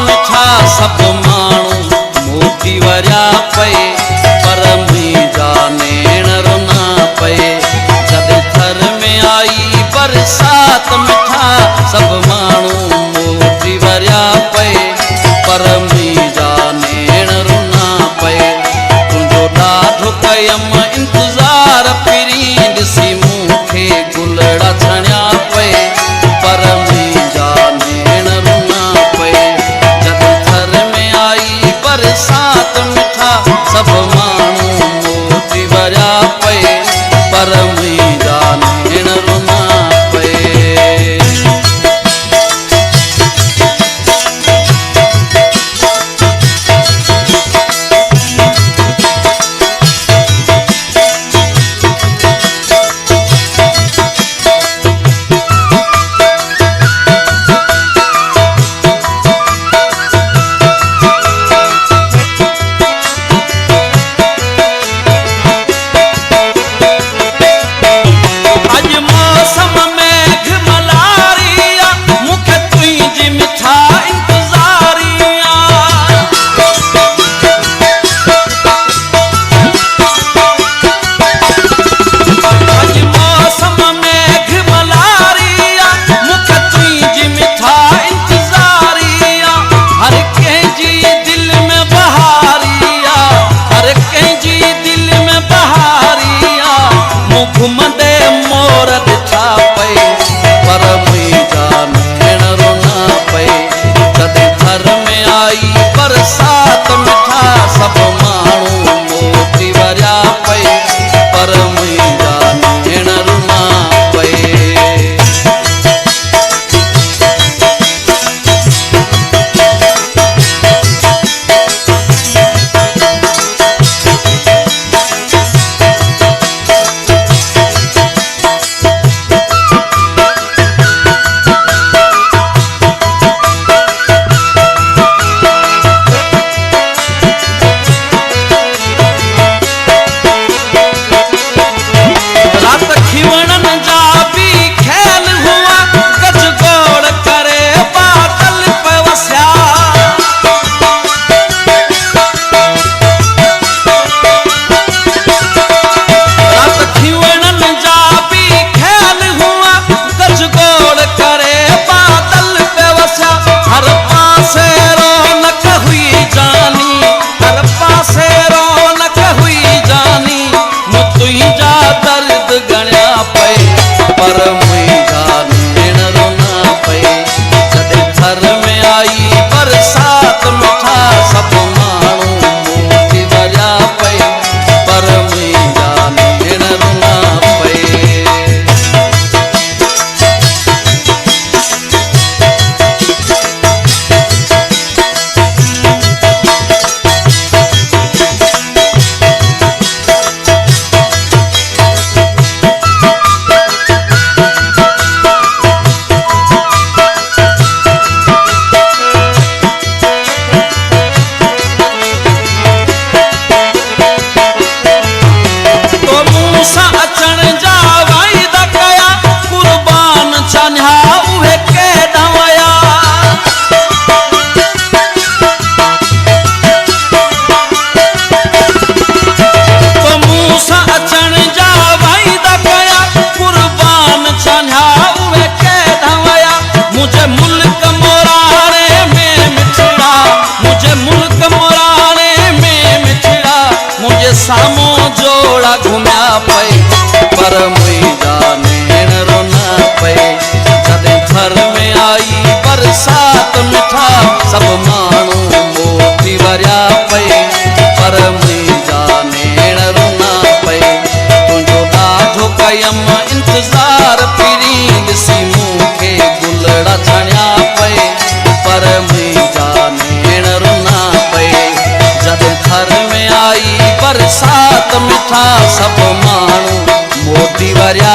मिठा सब माण्हू मोती वरिया पे पर मुंहिंजा नेण रुना पे जद थर में आई बरसात मिठा सब माण्हू मोती वरिया पे पर मुंहिंजा नेण रुना पे तुंहिंजो ॾाढो कयम इंतज़ार फिरी ॾिसी मूंखे गुलड़ा छणिया पे पर मुंहिंजा नेण रुना पे जद थर में आई बरसात मिठा सब माण्हू मोती वरिया पे पर मुंहिंजा नेण रुना पे। सामो जोड़ा घुमिया पे पर मुंहिंजा नेण रुना पे जद थर में आई बरसात मिठा सब माण्हू मोती वरिया पे पर मुंहिंजा नेण रुना पे तुंहिंजो ॾाढो कयम इंतज़ार फिरी ॾिसी मूंखे गुलड़ा छणिया पे पर मुंहिंजा नेण रुना पे जद थर में आई बरसात मिठा सब माण्हू मोती वरिया